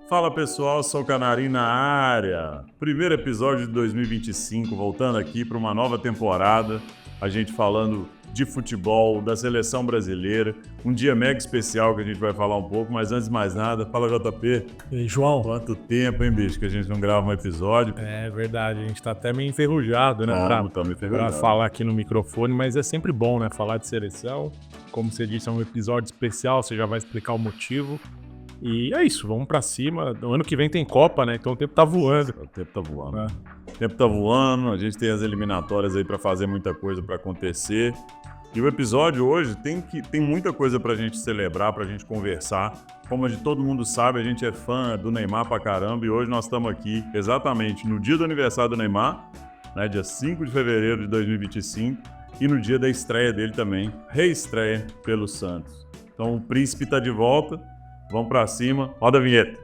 Fala pessoal, sou o Canarinho na área. Primeiro episódio de 2025, voltando aqui para uma nova temporada. A gente falando de futebol, da seleção brasileira. Um dia mega especial que a gente vai falar um pouco, mas antes de mais nada, fala JP. E aí, João? Quanto tempo, hein, bicho, que a gente não grava um episódio. É verdade, a gente tá até meio enferrujado, né? Pra falar aqui no microfone, mas é sempre bom, né? Falar de seleção. Como você disse, é um episódio especial, você já vai explicar o motivo. E é isso, vamos pra cima. No ano que vem tem Copa, né? Então o tempo tá voando. O tempo tá voando. O tempo tá voando, a gente tem as eliminatórias aí pra fazer muita coisa pra acontecer. E o episódio hoje tem muita coisa pra gente celebrar, pra gente conversar. Como todo mundo sabe, a gente é fã do Neymar pra caramba e hoje nós estamos aqui exatamente no dia do aniversário do Neymar, né, dia 5 de fevereiro de 2025, e no dia da estreia dele também, reestreia pelo Santos. Então o Príncipe tá de volta. Vamos pra cima, roda a vinheta.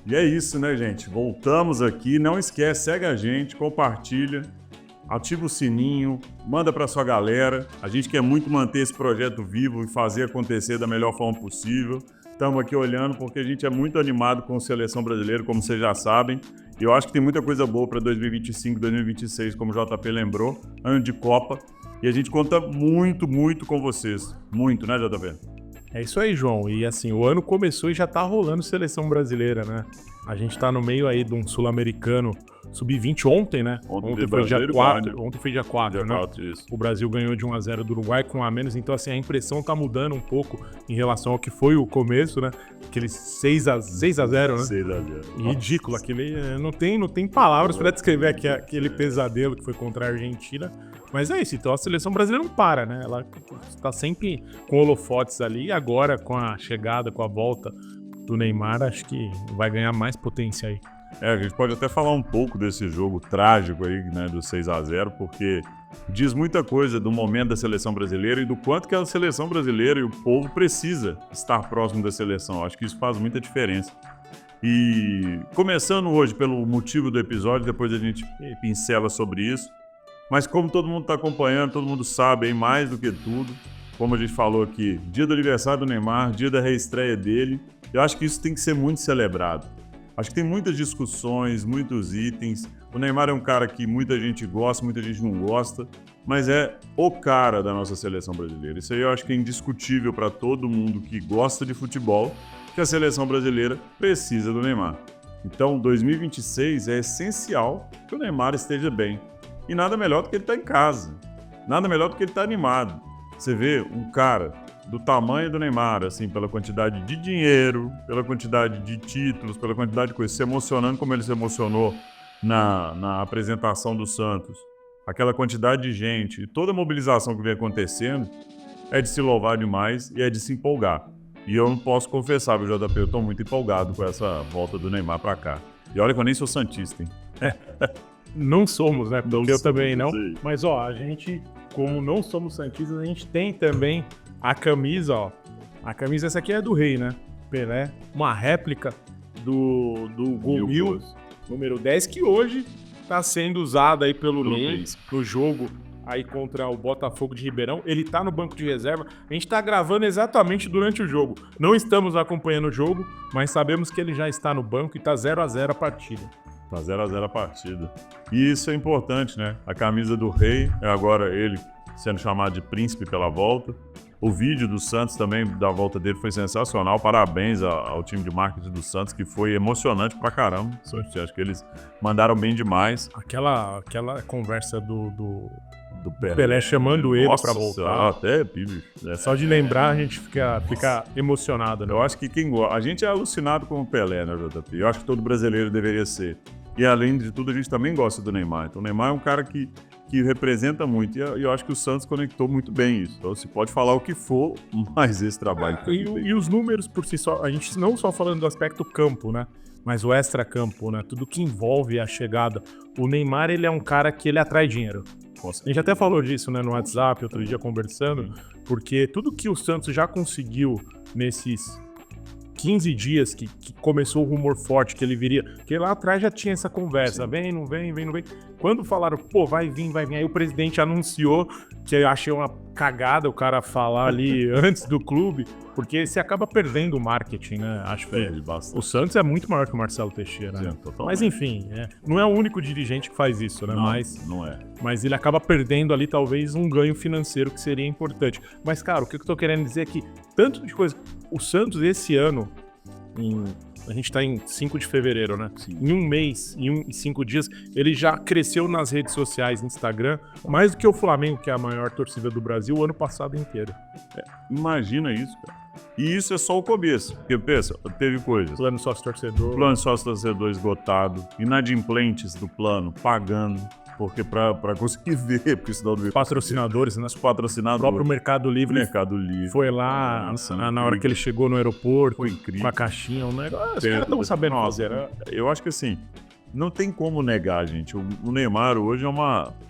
E é isso, né, gente? Voltamos aqui. Não esquece, segue a gente, compartilha, ativa o sininho, manda pra sua galera. A gente quer muito manter esse projeto vivo e fazer acontecer da melhor forma possível. Estamos aqui olhando porque a gente é muito animado com a seleção brasileira, como vocês já sabem. E eu acho que tem muita coisa boa para 2025, 2026, como o JP lembrou, ano de Copa. E a gente conta muito, muito com vocês. Muito, né, JP? É isso aí, João. E assim, o ano começou e já tá rolando seleção brasileira, né? A gente tá no meio aí de um sul-americano sub-20 ontem, né? Ontem foi dia 4. Ontem foi dia 4, né? 4, isso. O Brasil ganhou de 1-0 do Uruguai com um a menos. Então, assim, a impressão tá mudando um pouco em relação ao que foi o começo, né? Aquele 6-0, né? 6-0. Ridículo. Aquele, não tem palavras pra descrever aquele pesadelo que foi contra a Argentina. Mas é isso. Então, a seleção brasileira não para, né? Ela tá sempre com holofotes ali. E agora, com a chegada, com a volta do Neymar, acho que vai ganhar mais potência aí. A gente pode até falar um pouco desse jogo trágico aí, né, do 6-0, porque diz muita coisa do momento da seleção brasileira e do quanto que a seleção brasileira e o povo precisa estar próximo da seleção. Acho que isso faz muita diferença. E começando hoje pelo motivo do episódio, depois a gente pincela sobre isso. Mas como todo mundo está acompanhando, todo mundo sabe, hein, mais do que tudo, como a gente falou aqui, dia do aniversário do Neymar, dia da reestreia dele, eu acho que isso tem que ser muito celebrado. Acho que tem muitas discussões, muitos itens. O Neymar é um cara que muita gente gosta, muita gente não gosta, mas é o cara da nossa seleção brasileira. Isso aí eu acho que é indiscutível para todo mundo que gosta de futebol, que a seleção brasileira precisa do Neymar. Então, 2026 é essencial que o Neymar esteja bem. E nada melhor do que ele estar em casa. Nada melhor do que ele estar animado. Você vê um cara do tamanho do Neymar, assim, pela quantidade de dinheiro, pela quantidade de títulos, pela quantidade de coisas, se emocionando como ele se emocionou na apresentação do Santos. Aquela quantidade de gente e toda a mobilização que vem acontecendo é de se louvar demais e é de se empolgar. E eu não posso confessar, viu, JP, eu tô muito empolgado com essa volta do Neymar pra cá. E olha que eu nem sou santista, hein? Não somos, né? Porque eu também não. Sei. Mas, ó, a gente, como não somos santistas, a gente tem também a camisa, ó. A camisa, essa aqui é do Rei, né? Pelé. Uma réplica do Gol 1000, número 10, que hoje tá sendo usada aí pelo Ney no jogo aí contra o Botafogo de Ribeirão. Ele tá no banco de reserva. A gente tá gravando exatamente durante o jogo. Não estamos acompanhando o jogo, mas sabemos que ele já está no banco e tá 0-0 a partida. Tá 0-0 a partida. E isso é importante, né? A camisa do Rei é agora ele sendo chamado de príncipe pela volta. O vídeo do Santos também, da volta dele, foi sensacional. Parabéns ao time de marketing do Santos, que foi emocionante pra caramba. Acho que eles mandaram bem demais. Aquela conversa do Pelé chamando ele pra voltar. Até, Só de lembrar a gente fica emocionado, né? Eu acho que a gente é alucinado com o Pelé, né, JP? Eu acho que todo brasileiro deveria ser. E além de tudo, a gente também gosta do Neymar. Então o Neymar é um cara que representa muito. E eu acho que o Santos conectou muito bem isso. Então se pode falar o que for, mas esse trabalho... E os números por si só, a gente não só falando do aspecto campo, né? Mas o extra-campo, né? Tudo que envolve a chegada. O Neymar, ele é um cara que ele atrai dinheiro. A gente até falou disso, né, no WhatsApp, outro dia conversando, porque tudo que o Santos já conseguiu nesses 15 dias que começou o rumor forte que ele viria, porque lá atrás já tinha essa conversa, Sim. vem, não vem, vem, não vem. Quando falaram, pô, vai vir, aí o presidente anunciou, que eu achei uma cagada o cara falar ali antes do clube, porque você acaba perdendo o marketing, né? Acho que Perde bastante. o Santos é muito maior que o Marcelo Teixeira, né? Sim, totalmente. Mas enfim, não é o único dirigente que faz isso, né? Não, Mas não é. ele acaba perdendo ali talvez um ganho financeiro que seria importante. Mas, cara, o que eu tô querendo dizer é que tanto de coisa... O Santos esse ano, a gente tá em 5 de fevereiro, né? Sim. Em um mês, em 5 dias, ele já cresceu nas redes sociais, no Instagram, mais do que o Flamengo, que é a maior torcida do Brasil, o ano passado inteiro. Imagina isso, cara. E isso é só o começo. Porque, pensa, teve coisas. Plano sócio-torcedor. Plano sócio-torcedor esgotado, inadimplentes do plano pagando, porque pra conseguir ver, porque senão não... Patrocinadores, né? Os O patrocinadores. próprio Mercado Livre Mercado Livre. foi lá Nossa, na hora que ele chegou no aeroporto, Foi incrível. com a caixinha, um negócio. Os caras estão sabendo fazer, né? Eu acho que assim, não tem como negar, gente. O Neymar hoje é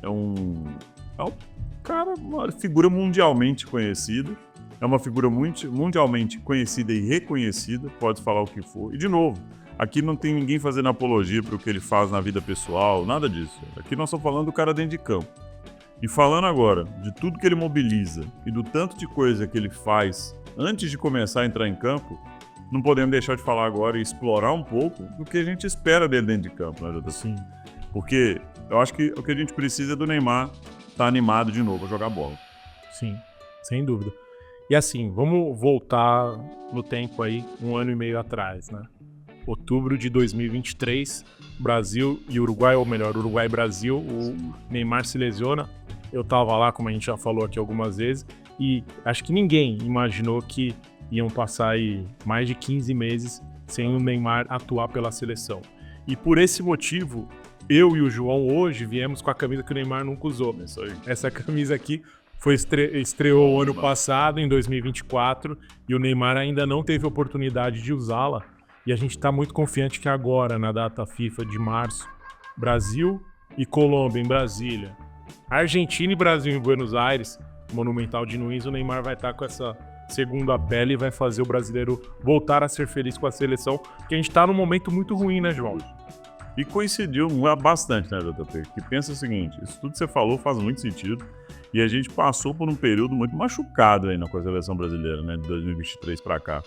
um cara, uma figura mundialmente conhecida. É uma figura mundialmente conhecida e reconhecida, pode falar o que for. E, de novo, aqui não tem ninguém fazendo apologia para o que ele faz na vida pessoal, nada disso. Aqui nós estamos falando do cara dentro de campo. E falando agora de tudo que ele mobiliza e do tanto de coisa que ele faz antes de começar a entrar em campo, não podemos deixar de falar agora e explorar um pouco do que a gente espera dele dentro de campo, né, JP? Sim. Porque eu acho que o que a gente precisa é do Neymar estar animado de novo a jogar bola. Sim, sem dúvida. E assim, vamos voltar no tempo aí, 1 ano e meio atrás, né? Outubro de 2023, Brasil e Uruguai, ou melhor, Uruguai e Brasil, o Neymar se lesiona. Eu tava lá, como a gente já falou aqui algumas vezes, e acho que ninguém imaginou que iam passar aí mais de 15 meses sem o Neymar atuar pela seleção. E por esse motivo, eu e o João hoje viemos com a camisa que o Neymar nunca usou. Isso aí. Essa camisa aqui estreou ano passado, em 2024, e o Neymar ainda não teve oportunidade de usá-la. E a gente está muito confiante que agora, na data FIFA de março, Brasil e Colômbia em Brasília, Argentina e Brasil em Buenos Aires, Monumental de Nunes, o Neymar vai estar com essa segunda pele e vai fazer o brasileiro voltar a ser feliz com a seleção, porque a gente está num momento muito ruim, né, João? E coincidiu bastante, né, JP? Que pensa o seguinte, isso tudo que você falou faz muito sentido. E a gente passou por um período muito machucado aí na seleção brasileira, né, de 2023 para cá.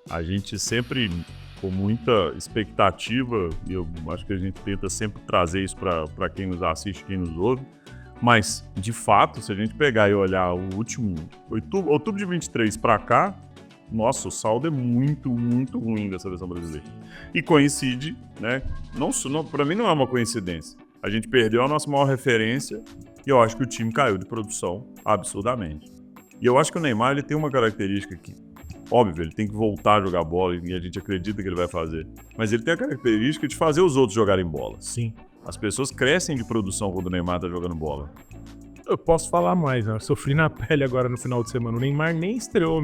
A gente sempre, com muita expectativa, e eu acho que a gente tenta sempre trazer isso para quem nos assiste, quem nos ouve, mas, de fato, se a gente pegar e olhar o último, outubro de 23 para cá, nossa, o saldo é muito, muito ruim da seleção brasileira. E coincide, né, para mim não é uma coincidência. A gente perdeu a nossa maior referência e eu acho que o time caiu de produção absurdamente. E eu acho que o Neymar ele tem uma característica que, óbvio, ele tem que voltar a jogar bola e a gente acredita que ele vai fazer. Mas ele tem a característica de fazer os outros jogarem bola. Sim. As pessoas crescem de produção quando o Neymar tá jogando bola. Eu posso falar mais, né? Eu sofri na pele agora no final de semana. O Neymar nem estreou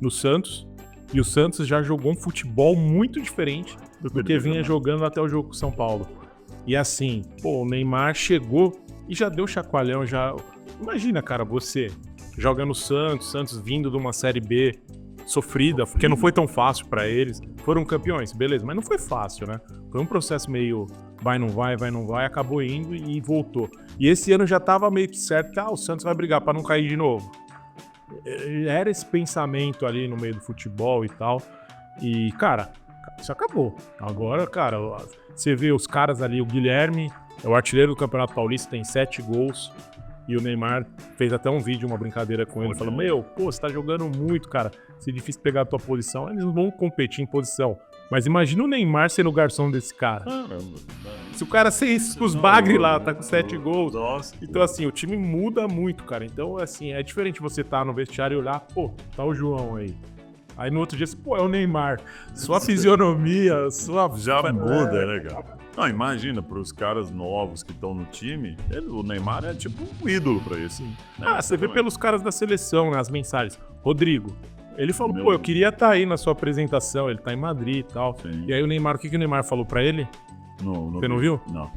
no Santos e o Santos já jogou um futebol muito diferente do que vinha jogando até o jogo com São Paulo. E assim, pô, o Neymar chegou e já deu chacoalhão, já... Imagina, cara, você joga no Santos vindo de uma Série B sofrida, porque não foi tão fácil pra eles. Foram campeões, beleza, mas não foi fácil, né? Foi um processo meio vai, não vai, acabou indo e voltou. E esse ano já tava meio que certo que o Santos vai brigar pra não cair de novo. Era esse pensamento ali no meio do futebol e tal. E, cara, isso acabou. Agora, cara, você vê os caras ali, o Guilherme é o artilheiro do Campeonato Paulista, tem 7 gols. E o Neymar fez até um vídeo, uma brincadeira com ele, falando, você tá jogando muito, cara. Se é difícil pegar a tua posição, eles não vão competir em posição. Mas imagina o Neymar sendo o garçom desse cara. Caramba. Se o cara ser isso com os bagre lá, tá com 7 gols. Nossa. Então, assim, o time muda muito, cara. Então, assim, é diferente você tá no vestiário e olhar, tá o João aí. Aí no outro dia, é o Neymar. Sua fisionomia, Já muda, né, cara? Não, imagina, para os caras novos que estão no time, o Neymar é tipo um ídolo para isso. Né? Você vê pelos caras da seleção, né, as mensagens. Rodrigo, ele falou, eu queria estar aí na sua apresentação, ele tá em Madrid e tal. Sim. E aí o Neymar, o que o Neymar falou pra ele? Você não viu? Não.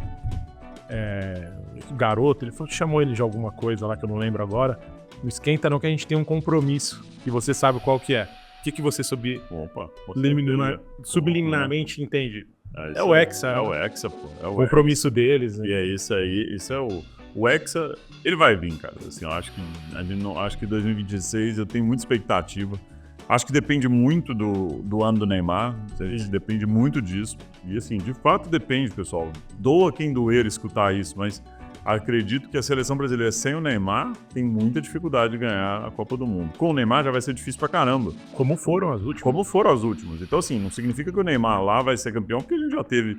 Garoto, ele chamou ele de alguma coisa lá que eu não lembro agora. Não esquenta não que a gente tem um compromisso, e você sabe qual que é. O que você Opa, subliminarmente entende? É o Hexa. É o Hexa, pô. É o compromisso deles, né? E é isso aí. Isso é o Hexa, ele vai vir, cara. Assim, eu acho que 2026 eu tenho muita expectativa. Acho que depende muito do ano do Neymar. Depende muito disso. E assim, de fato depende, pessoal. Doa quem doer escutar isso, mas acredito que a seleção brasileira sem o Neymar tem muita dificuldade de ganhar a Copa do Mundo. Com o Neymar já vai ser difícil pra caramba. Como foram as últimas. Então, assim, não significa que o Neymar lá vai ser campeão, porque a gente já teve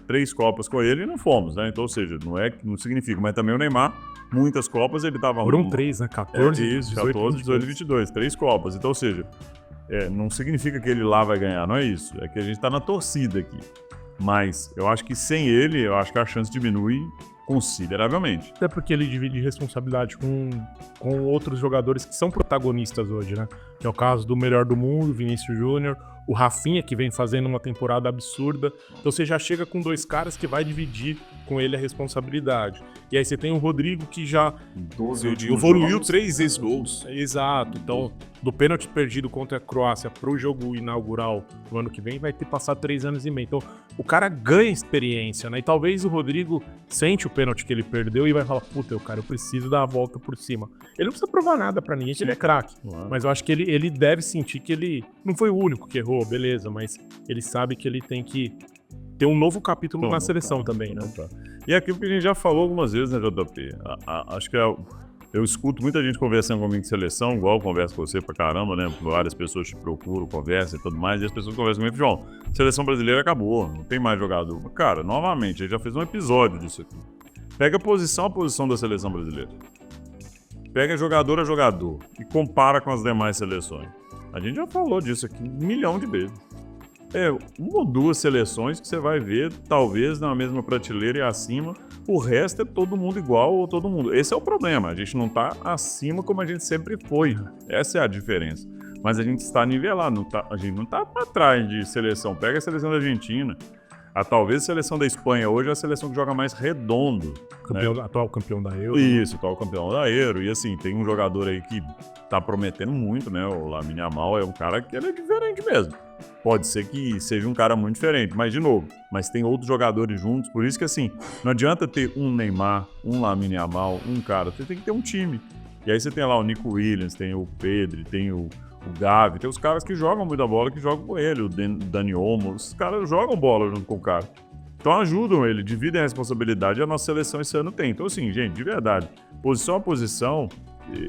3 Copas com ele e não fomos, né? Então, ou seja, não significa. Mas também o Neymar, muitas Copas, ele tava... Foram 3, né? 14, 18, 22. 3 Copas. Então, ou seja, não significa que ele lá vai ganhar, não é isso. É que a gente tá na torcida aqui. Mas eu acho que sem ele, eu acho que a chance diminui consideravelmente. Até porque ele divide responsabilidade com outros jogadores que são protagonistas hoje, né? Que é o caso do melhor do mundo, Vinícius Júnior, o Rafinha, que vem fazendo uma temporada absurda. Então você já chega com 2 caras que vai dividir com ele a responsabilidade. E aí você tem o Rodrigo, que já evoluiu 3 vezes gols. Exato. Então, do pênalti perdido contra a Croácia pro jogo inaugural no ano que vem, vai ter passado 3 anos e meio. Então, o cara ganha experiência, né? E talvez o Rodrigo sente o pênalti que ele perdeu e vai falar, puta, eu preciso dar a volta por cima. Ele não precisa provar nada pra ninguém, ele é craque. Mas eu acho que ele deve sentir que ele não foi o único que errou, beleza, mas ele sabe que ele tem que ter um novo capítulo na seleção também, né? E é aquilo que a gente já falou algumas vezes, né, JP? Acho que eu escuto muita gente conversando comigo de seleção, igual eu converso com você pra caramba, né? Várias pessoas te procuram, conversam e tudo mais, e as pessoas conversam comigo, João, seleção brasileira acabou, não tem mais jogador. Cara, novamente, a gente já fez um episódio disso aqui. Pega a posição da seleção brasileira. Pega jogador a jogador e compara com as demais seleções. A gente já falou disso aqui 1 milhão de vezes. Uma ou 2 seleções que você vai ver, talvez na mesma prateleira e acima, o resto é todo mundo igual ou todo mundo. Esse é o problema, a gente não tá acima como a gente sempre foi. Essa é a diferença. Mas a gente está nivelado, a gente não tá pra trás de seleção. Pega a seleção da Argentina. Talvez a seleção da Espanha hoje é a seleção que joga mais redondo. Atual campeão da Euro. Isso, atual campeão da Euro. E assim, tem um jogador aí que tá prometendo muito, né? O Lamine Yamal é um cara que ele é diferente mesmo. Pode ser que seja um cara muito diferente, mas de novo, tem outros jogadores juntos, por isso que assim, não adianta ter um Neymar, um Lamine Yamal, um cara, você tem que ter um time. E aí você tem lá o Nico Williams, tem o Pedri, tem o Gavi, tem os caras que jogam muita bola, que jogam com ele, o Dani Olmo, os caras jogam bola junto com o cara. Então ajudam ele, dividem a responsabilidade, e a nossa seleção esse ano tem. Então assim, gente, de verdade, posição a posição,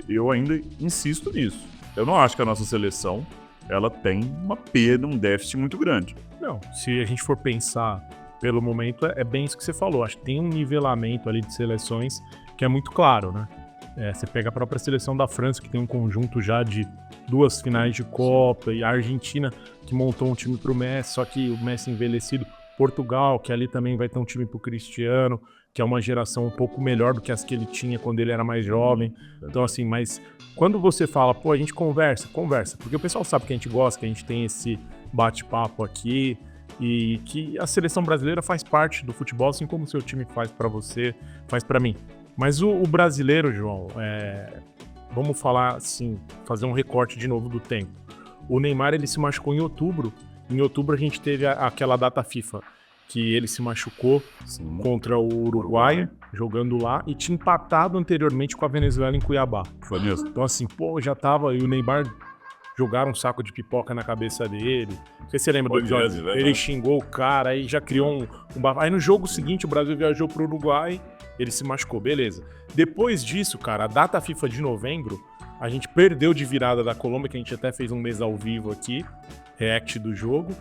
eu ainda insisto nisso. Eu não acho que a nossa seleção ela tem uma perda, um déficit muito grande. Não, se a gente for pensar pelo momento, é bem isso que você falou. Acho que tem um nivelamento ali de seleções que é muito claro, né? Você pega a própria seleção da França, que tem um conjunto já de 2 finais de Copa, e a Argentina, que montou um time pro Messi, só que o Messi envelhecido. Portugal, que ali também vai ter um time pro Cristiano, que é uma geração um pouco melhor do que as que ele tinha quando ele era mais jovem. Então, assim, mas quando você fala, a gente conversa, porque o pessoal sabe que a gente gosta, que a gente tem esse bate-papo aqui, e que a seleção brasileira faz parte do futebol, assim como o seu time faz pra você, faz pra mim. Mas o brasileiro, João, vamos falar assim, fazer um recorte de novo do tempo. O Neymar, ele se machucou em outubro. Em outubro a gente teve aquela data FIFA, que ele se machucou contra o Uruguai, jogando lá, e tinha empatado anteriormente com a Venezuela em Cuiabá. Foi mesmo? Então assim, já tava, e o Neymar jogaram um saco de pipoca na cabeça dele. Não sei se você lembra do episódio. Ele xingou o cara, aí já criou um bafo. Aí no jogo seguinte o Brasil viajou pro Uruguai, ele se machucou, beleza. Depois disso, cara, a data FIFA de novembro, a gente perdeu de virada da Colômbia, que a gente até fez um mês ao vivo aqui, react do jogo.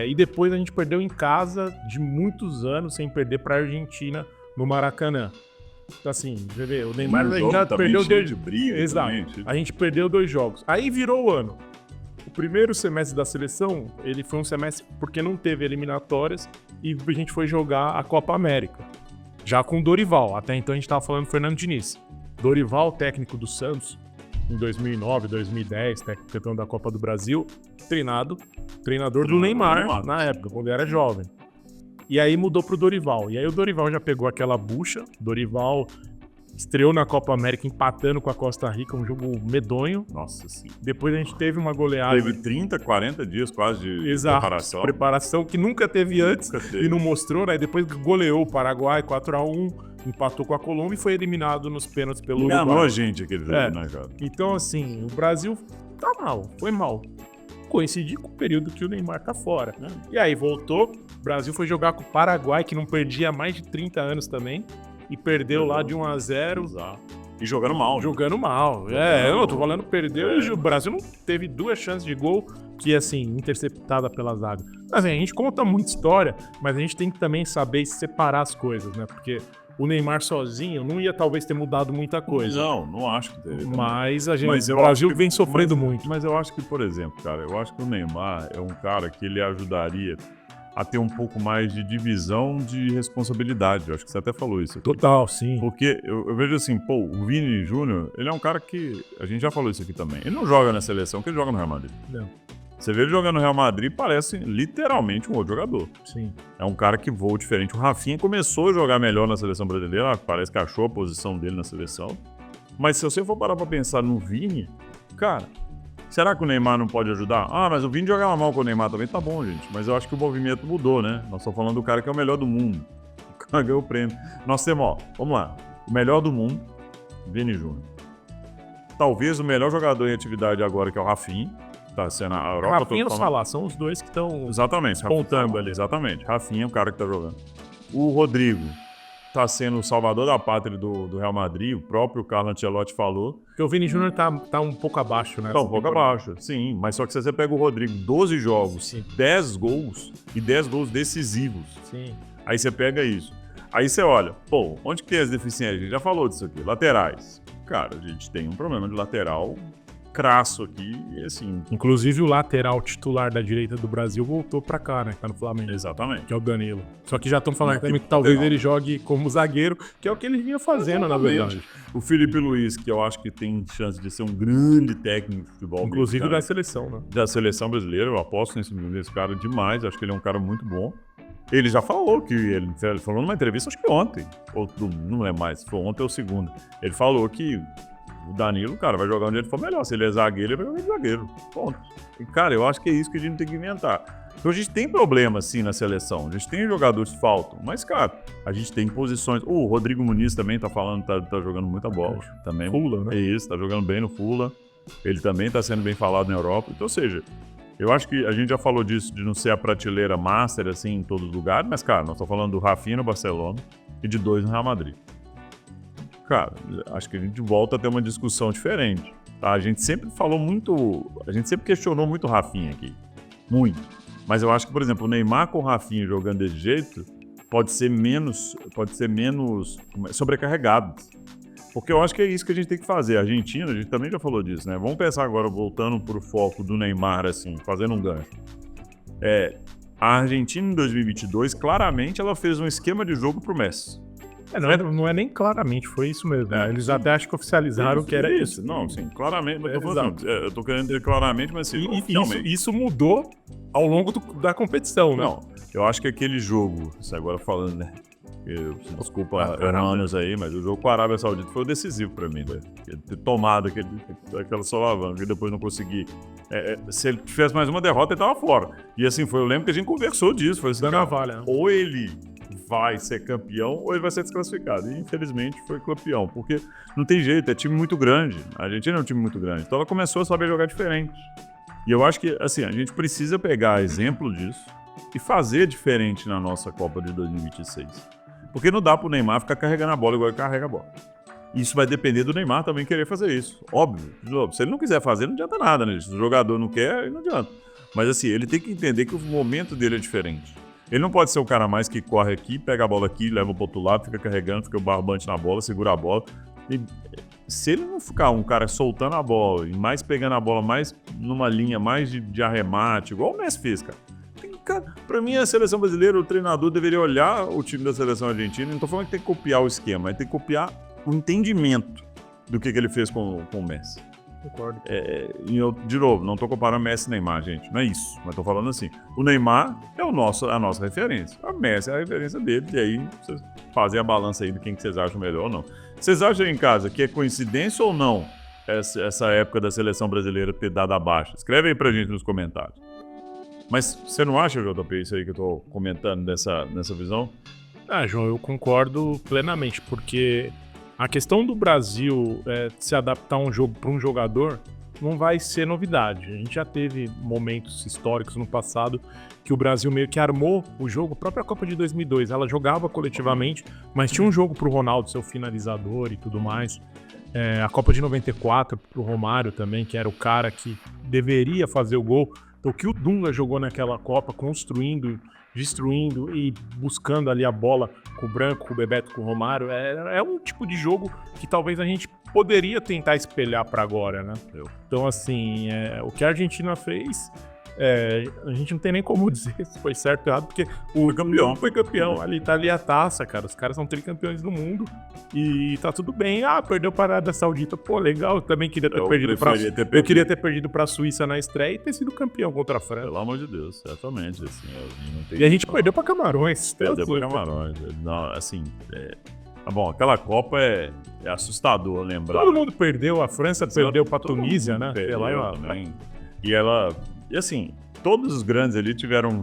E depois a gente perdeu em casa de muitos anos sem perder pra Argentina no Maracanã. Então assim, você vê, o Neymar já perdeu de briga. Exato. A gente perdeu 2 jogos. Aí virou o ano. O primeiro semestre da seleção, ele foi um semestre porque não teve eliminatórias e a gente foi jogar a Copa América. Já com o Dorival. Até então a gente tava falando do Fernando Diniz. Dorival, técnico do Santos, em 2009, 2010, técnico da Copa do Brasil, treinador do Neymar na época, quando ele era jovem. E aí mudou pro Dorival. E aí o Dorival já pegou aquela bucha. Dorival estreou na Copa América empatando com a Costa Rica, um jogo medonho. Nossa, sim. Depois a gente teve uma goleada. Teve 30, 40 dias quase de Exato, preparação. preparação que nunca teve antes Nunca teve. e não mostrou, né? Depois goleou o Paraguai 4-1, empatou com a Colômbia e foi eliminado nos pênaltis pelo Enganou Uruguai. a gente aquele jogo, É. né, cara? Então, assim, o Brasil tá mal, foi mal. Coincidiu com o período que o Neymar tá fora. E aí voltou, o Brasil foi jogar com o Paraguai, que não perdia há mais de 30 anos também, e perdeu lá de 1-0. Exato. E jogando mal. né? Jogando mal. Eu não tô falando perdeu. O Brasil não teve 2 chances de gol, que assim, interceptada pela zaga. Mas assim, a gente conta muita história, mas a gente tem que também saber separar as coisas, né? Porque o Neymar sozinho não ia talvez ter mudado muita coisa. Não acho que teve. Mas Mas o eu Brasil acho que- vem sofrendo muito. Mas eu acho que, por exemplo, cara, eu acho que o Neymar é um cara que ele ajudaria a ter um pouco mais de divisão de responsabilidade. Eu acho que você até falou isso aqui. Total, sim. Porque eu vejo assim, pô, o Vini Júnior, ele é um cara que. A gente já falou isso aqui também. Ele não joga na seleção, que ele joga no Real Madrid. Não. Você vê ele jogando no Real Madrid, parece literalmente um outro jogador. Sim. É um cara que voa diferente. O Rafinha começou a jogar melhor na seleção brasileira, parece que achou a posição dele na seleção. Mas se você for parar pra pensar no Vini, cara, será que o Neymar não pode ajudar? Ah, mas o Vini jogava mal com o Neymar também. Tá bom, gente. Mas eu acho que o movimento mudou, né? Nós estamos falando do cara que é o melhor do mundo. O cara ganhou o prêmio. Nós temos, ó, vamos lá. O melhor do mundo, Vini Júnior. Talvez o melhor jogador em atividade agora, que é o Rafinha. Tá sendo a Europa. Rafinha e o falando- Salah são os dois que estão Exatamente. pontando ali. Exatamente. Rafinha é o cara que tá jogando. O Rodrigo tá sendo o salvador da pátria do Real Madrid. O próprio Carlo Ancelotti falou. Porque o Vini Júnior tá um pouco abaixo, né? Tá um pouco abaixo, sim. Mas só que se você pega o Rodrigo, 12 jogos, Sim. 10 gols e 10 gols decisivos. Sim. Aí você pega isso. Aí você olha, pô, onde que tem as deficiências? A gente já falou disso aqui. Laterais. Cara, a gente tem um problema de lateral crasso aqui e assim... Inclusive o lateral titular da direita do Brasil voltou pra cá, né? Que tá no Flamengo. Exatamente. Que é o Danilo. Só que já estão falando Não, também que que talvez legal. ele jogue como zagueiro, que é o que ele vinha fazendo, na verdade. O Felipe Luiz, que eu acho que tem chance de ser um grande técnico de futebol. Inclusive mexicano, da seleção, né? da seleção brasileira, eu aposto nesse cara demais, acho que ele é um cara muito bom. Ele já falou que ele falou numa entrevista, acho que ontem, ou não é mais, se foi ontem ou segunda. Ele falou que o Danilo, cara, vai jogar onde ele for melhor. Se ele é zagueiro, ele vai jogar de zagueiro. Ponto. E, cara, eu acho que é isso que a gente tem que inventar. Então a gente tem problema, sim, na seleção. A gente tem jogadores que faltam. Mas, cara, a gente tem posições. O Rodrigo Muniz também tá falando, tá jogando muita bola. Também. Fulham, né? É isso, tá jogando bem no Fulham. Ele também tá sendo bem falado na Europa. Então, ou seja, eu acho que a gente já falou disso, de não ser a prateleira master, assim, em todos os lugares. Mas, cara, nós estamos falando do Rafinha no Barcelona e de 2 no Real Madrid. Cara, acho que a gente volta a ter uma discussão diferente. Tá? A gente sempre falou muito. A gente sempre questionou muito o Rafinha aqui. Muito. Mas eu acho que, por exemplo, o Neymar com o Rafinha jogando desse jeito pode ser menos sobrecarregado. Porque eu acho que é isso que a gente tem que fazer. A Argentina, a gente também já falou disso, né? Vamos pensar agora, voltando pro foco do Neymar, assim, fazendo um gancho. A Argentina em 2022, claramente, ela fez um esquema de jogo pro Messi. Não é nem claramente, foi isso mesmo. É, Eles sim. até acho que oficializaram que era isso. Não, sim, claramente. Mas eu tô Exato. falando, eu tô querendo dizer claramente, mas assim, E oficialmente. isso mudou ao longo da competição, né? Não, eu acho que aquele jogo, isso agora falando, né? Desculpa, Hermanos aí, mas o jogo com a Arábia Saudita foi o decisivo pra mim, né? Ter tomado aquela solavanca e depois não conseguir. Se ele tivesse mais uma derrota, ele tava fora. E assim, eu lembro que a gente conversou disso. Foi assim, Da cara, navalha, né? ou ele vai ser campeão ou ele vai ser desclassificado. E infelizmente foi campeão, porque não tem jeito, é time muito grande. A Argentina é um time muito grande. Então ela começou a saber jogar diferente. E eu acho que, assim, a gente precisa pegar exemplo disso e fazer diferente na nossa Copa de 2026. Porque não dá pro Neymar ficar carregando a bola igual ele carrega a bola. Isso vai depender do Neymar também querer fazer isso. Óbvio. Se ele não quiser fazer, não adianta nada, né? Se o jogador não quer, não adianta. Mas assim, ele tem que entender que o momento dele é diferente. Ele não pode ser o cara mais que corre aqui, pega a bola aqui, leva pro outro lado, fica carregando, fica o barbante na bola, segura a bola. E se ele não ficar um cara soltando a bola e mais pegando a bola mais numa linha mais de arremate, igual o Messi fez, cara. Pra mim, a seleção brasileira, o treinador deveria olhar o time da seleção argentina. Não tô falando que tem que copiar o esquema, mas tem que copiar o entendimento do que ele fez com o Messi. Concordo. E eu, de novo, não tô comparando Messi e Neymar, gente. Não é isso. Mas tô falando assim. O Neymar é a nossa referência. A Messi é a referência dele. E aí você fazer a balança aí de quem que vocês acham melhor ou não. Vocês acham aí em casa que é coincidência ou não essa época da seleção brasileira ter dado a baixa? Escreve aí pra gente nos comentários. Mas você não acha, JP, isso aí que eu tô comentando nessa visão? João, eu concordo plenamente, porque a questão do Brasil se adaptar um jogo para um jogador não vai ser novidade. A gente já teve momentos históricos no passado que o Brasil meio que armou o jogo. A própria Copa de 2002, ela jogava coletivamente, mas tinha um jogo pro Ronaldo, seu finalizador e tudo mais. A Copa de 94 pro Romário também, que era o cara que deveria fazer o gol. Então o que o Dunga jogou naquela Copa, construindo, destruindo e buscando ali a bola com o Branco, com o Bebeto, com o Romário, é um tipo de jogo que talvez a gente poderia tentar espelhar para agora, né? Então, assim, o que a Argentina fez, a gente não tem nem como dizer se foi certo ou errado, porque o campeão foi campeão. Ali tá ali a taça, cara. Os caras são tricampeões do mundo e tá tudo bem. Perdeu para a Arábia Saudita. Pô, legal. Eu também queria ter Eu queria ter perdido pra Suíça na estreia e ter sido campeão contra a França. Pelo amor de Deus, certamente. Assim, e a gente perdeu pra Camarões. Perdeu pra Camarões. Não, assim, bom, aquela Copa é assustador lembrar. Todo mundo perdeu. A França perdeu pra Tunísia, né? E assim, todos os grandes ali tiveram.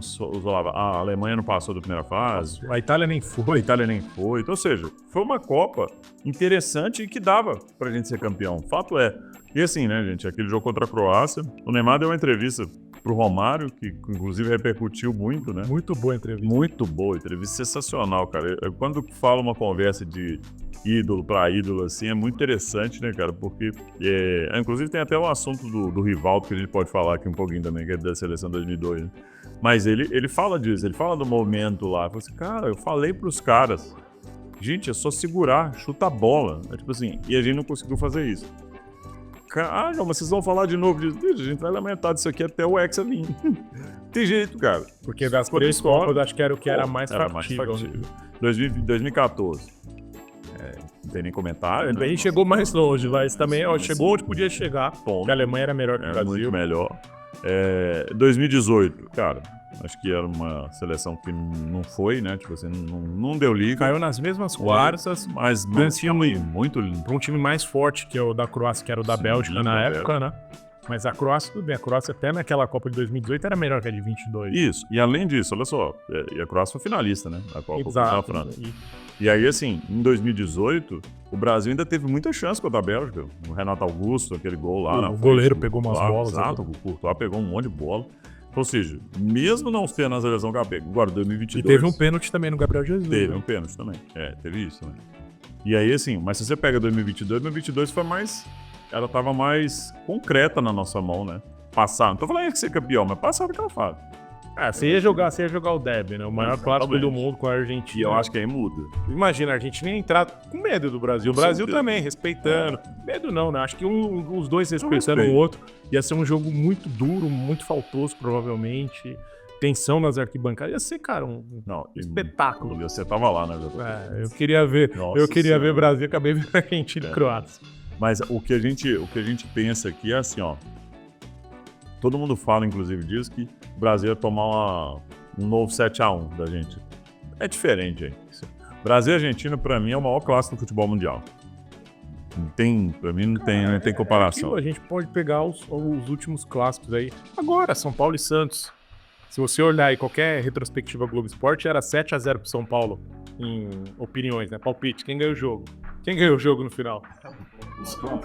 A Alemanha não passou da primeira fase. A Itália nem foi. Então, ou seja, foi uma Copa interessante e que dava pra gente ser campeão. Fato é. E assim, né, gente? Aquele jogo contra a Croácia. O Neymar deu uma entrevista pro Romário, que inclusive repercutiu muito, né? Muito boa entrevista. Muito boa entrevista, sensacional, cara. Quando fala uma conversa de ídolo pra ídolo, assim, é muito interessante, né, cara? Porque, inclusive tem até um assunto do Rivaldo que a gente pode falar aqui um pouquinho também, que é da seleção 2002, né? Mas ele fala disso, ele fala do momento lá. Fala assim, cara, eu falei pros caras, gente, é só segurar, chuta a bola. Tipo assim, e a gente não conseguiu fazer isso. Não, mas vocês vão falar de novo disso. A gente vai lamentar disso aqui até o Hexa vir. Tem jeito, cara. Porque das três Copas, eu acho que era o que era mais factível. 2014. Não tem nem comentário. Né? Ele chegou mais longe, mas também chegou onde podia chegar. Porque a Alemanha era melhor que o Brasil. Muito melhor. 2018, cara, acho que era uma seleção que não foi, né? Tipo assim, não deu liga. Caiu nas mesmas quartas, mas tinha muito para um time mais forte que o da Croácia, que era o da Bélgica na época, né? Mas a Croácia, tudo bem, a Croácia até naquela Copa de 2018 era melhor que a de 22. Isso, e além disso, olha só, e a Croácia foi finalista, né? A Copa contra a França. E aí, assim, em 2018, o Brasil ainda teve muita chance contra a Bélgica. O Renato Augusto, aquele gol lá. O goleiro pegou umas bolas. Exato, o Courtois pegou um monte de bola. Ou seja, mesmo não tendo a seleção capenga, agora 2022... E teve um pênalti também no Gabriel Jesus. Teve um pênalti também, teve isso também. E aí, assim, mas se você pega 2022 foi mais... Ela tava mais concreta na nossa mão, né? Passar, não tô falando que ser campeão, mas passar daquela fase. Você ia jogar o derby, né? O maior clássico do mundo com a Argentina. E eu acho que aí muda. Imagina, a Argentina ia entrar com medo do Brasil. O Brasil também, respeitando. Medo não, né? Acho que os dois respeitando o outro. Ia ser um jogo muito duro, muito faltoso, provavelmente. Tensão nas arquibancadas. Ia ser, cara, um espetáculo. Você tava lá, né? Eu queria ver. Ver Brasil, acabei vendo Argentina e Croácia. Mas o que a gente pensa aqui é assim, ó. Todo mundo fala, inclusive, disso, que o Brasil ia tomar um novo 7-1 da gente. É diferente, gente. Brasil e Argentina, pra mim, é o maior clássico do futebol mundial. Pra mim não tem comparação. A gente pode pegar os últimos clássicos aí. Agora, São Paulo e Santos. Se você olhar aí qualquer retrospectiva Globo Esporte, era 7-0 pro São Paulo em opiniões, né? Palpite, quem ganhou o jogo? Quem ganhou o jogo no final?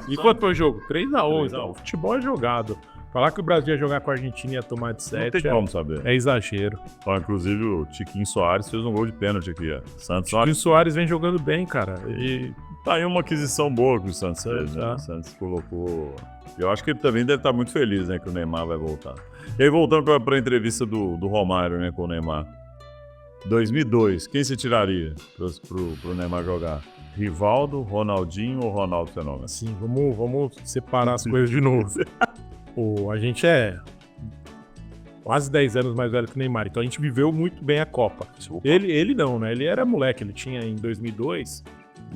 E quanto foi o jogo? 3-1. O futebol é jogado. Falar que o Brasil ia jogar com a Argentina e ia tomar de 7 não tem como saber. É exagero. Inclusive o Tiquinho Soares fez um gol de pênalti aqui. Tiquinho Soares vem jogando bem, cara. E tá aí uma aquisição boa que o Santos fez, né? O Santos colocou... Eu acho que ele também deve estar muito feliz, né? Que o Neymar vai voltar. E aí, voltando pra entrevista do Romário, né? Com o Neymar. 2002, quem se tiraria pro Neymar jogar? Rivaldo, Ronaldinho ou Ronaldo Fenômeno? Sim, vamos separar as coisas de novo. A gente é quase 10 anos mais velho que o Neymar, então a gente viveu muito bem a Copa. Ele não, né? Ele era moleque, ele tinha em 2002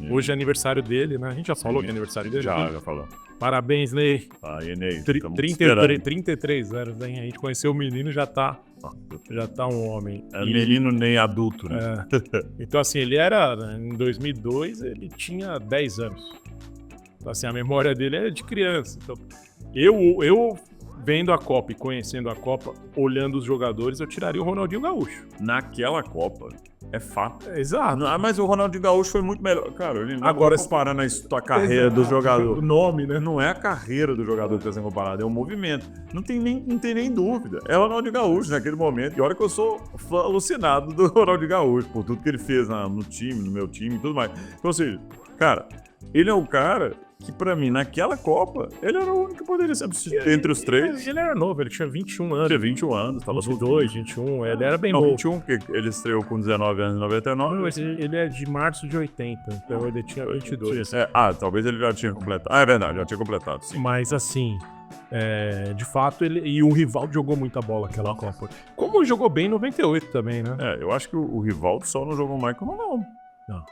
Hoje é aniversário dele, né? A gente já falou que é aniversário dele. Já falou. Parabéns, Ney. Aí, Ney. 33 anos, hein? A gente conheceu o menino, já tá um homem. É menino Ney adulto, né? Então, assim, ele era, em 2002, ele tinha 10 anos. Então, assim, a memória dele é de criança. Então, eu vendo a Copa e conhecendo a Copa, olhando os jogadores, eu tiraria o Ronaldinho Gaúcho. Naquela Copa, é fato. Exato. Mas o Ronaldinho Gaúcho foi muito melhor. Cara, ele não Agora, tá comparando a carreira do jogador. O nome, né? Não é a carreira do jogador que está sendo comparado, é o movimento. Não tem nem dúvida. É o Ronaldinho Gaúcho naquele momento. E olha que eu sou fã alucinado do Ronaldinho Gaúcho, por tudo que ele fez no time, no meu time e tudo mais. Então, ou seja, cara, ele é o cara que, pra mim, naquela Copa, ele era o único que poderia ser entre os três. Ele era novo, ele tinha 21 anos. Tinha 21 anos, tava 22, 21, ele era bem não, bom. 21, porque ele estreou com 19 anos em 99. Não, mas ele é de março de 80, então ele tinha 22. Talvez ele já tinha completado. É verdade, já tinha completado, sim. Mas assim, de fato, e o Rivaldo jogou muita bola aquela Copa. Como jogou bem em 98 também, né? Eu acho que o Rivaldo só não jogou mais que o Ronaldo. Não.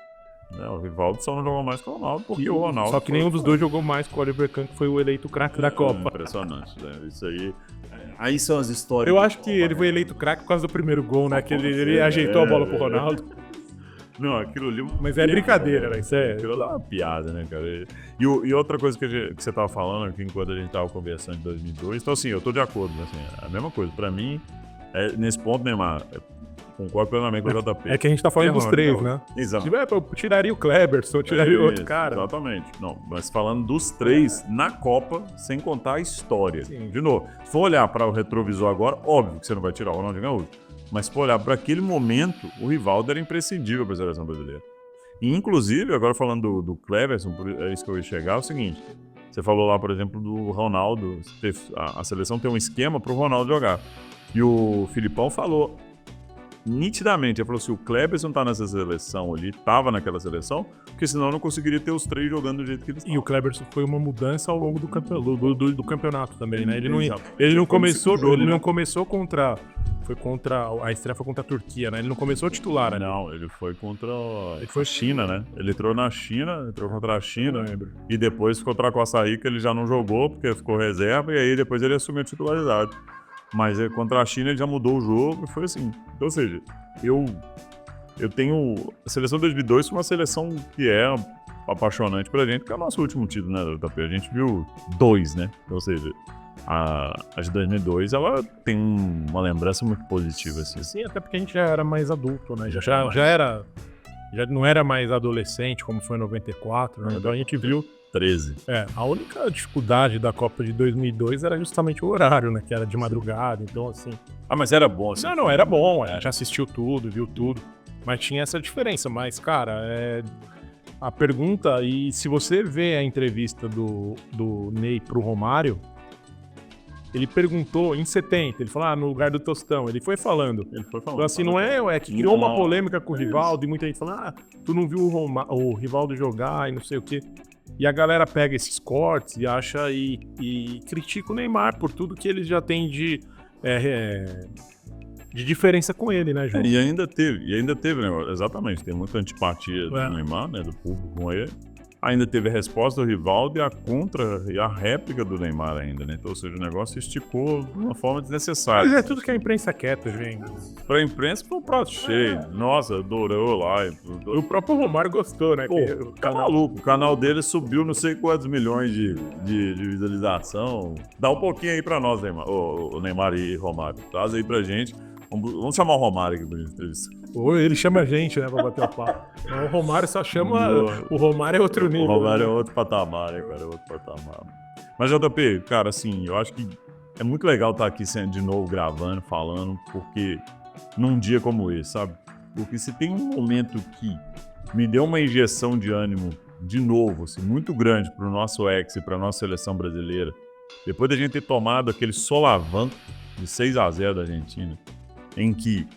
O Rivaldo só não jogou mais que o Ronaldo, porque o Ronaldo... Só que nenhum dos dois jogou mais que o Oliver Kahn, que foi o eleito craque da Copa. Impressionante, né? Isso aí... Aí são as histórias... Eu acho que ele foi eleito craque por causa do primeiro gol, né? Que ele ajeitou a bola pro Ronaldo. Não, aquilo ali... Mas é brincadeira, né? Isso é... Aquilo lá é uma piada, né, cara? E outra coisa que você tava falando aqui enquanto a gente tava conversando em 2002... Então, assim, eu tô de acordo, assim, a mesma coisa. Pra mim, nesse ponto, Neymar... Concordo plenamente com o JP. É que a gente tá falando dos três, né? Exato. Eu tiraria o Kleberson, eu tiraria outro cara. Exatamente. Não, mas falando dos três na Copa, sem contar a história. Sim. De novo, se for olhar para o retrovisor agora, óbvio que você não vai tirar o Ronaldinho Gaúcho. Mas se for olhar para aquele momento, o Rivaldo era imprescindível para a seleção brasileira. E, inclusive, agora falando do Kleberson, é isso que eu ia chegar, é o seguinte. Você falou lá, por exemplo, do Ronaldo. A seleção tem um esquema para o Ronaldo jogar. E o Filipão falou... Nitidamente, ele falou assim, o Kleberson tá nessa seleção ali, tava naquela seleção, porque senão não conseguiria ter os três jogando do jeito que eles estavam. E o Kleberson foi uma mudança ao longo do campeonato também, né? Ele não começou contra... A estreia foi contra a Turquia, né? Ele não começou titular, né? Não, ele foi contra a China, né? Ele entrou na China, entrou contra a China, e depois contra a Costa Rica ele já não jogou, porque ficou reserva, e aí depois ele assumiu a titularidade. Mas contra a China ele já mudou o jogo e foi assim. Então, ou seja, eu tenho... A seleção de 2002 foi uma seleção que é apaixonante pra gente, porque é o nosso último título, né, JP? A gente viu 2, né? Ou seja, a de 2002, ela tem uma lembrança muito positiva, assim. Sim, até porque a gente já era mais adulto, né? Já não era mais adolescente, como foi em 94, né? Então a gente viu... 13. A única dificuldade da Copa de 2002 era justamente o horário, né? Que era de madrugada, então assim... Mas era bom, assim. Não, era bom, já assistiu tudo, viu tudo, mas tinha essa diferença. Mas, cara, a pergunta, e se você vê a entrevista do Ney pro Romário, ele perguntou em 70, ele falou, no lugar do Tostão, ele foi falando. Então, assim, não é que criou uma polêmica com o Rivaldo, e muita gente falando, tu não viu o Rivaldo jogar e não sei o quê. E a galera pega esses cortes e acha e critica o Neymar por tudo que ele já tem de diferença com ele, né, João? E ainda teve, né? Exatamente, tem muita antipatia do Neymar, né, do público com ele. Ainda teve a resposta do Rivaldo e a réplica do Neymar ainda, né? Então, ou seja, o negócio esticou de uma forma desnecessária. Mas é tudo que a imprensa quer, gente. Pra imprensa foi um prato cheio. Nossa, adorou lá. O próprio Romário gostou, né? Tá maluco. O canal dele subiu não sei quantos milhões de visualização. Dá um pouquinho aí pra nós, Neymar, o Neymar e Romário. Traz aí pra gente. Vamos chamar o Romário aqui pra gente entrevistar. Ou ele chama a gente, né, pra bater o papo. O Romário só chama... O Romário é outro nível. O Romário é outro patamar, né, cara? É outro patamar. Mas, JP, cara, assim, eu acho que é muito legal estar aqui de novo gravando, falando, porque num dia como esse, sabe? Porque se tem um momento que me deu uma injeção de ânimo, de novo, assim, muito grande pro nosso ex e pra nossa seleção brasileira, depois da gente ter tomado aquele solavanco de 6-0 da Argentina, em que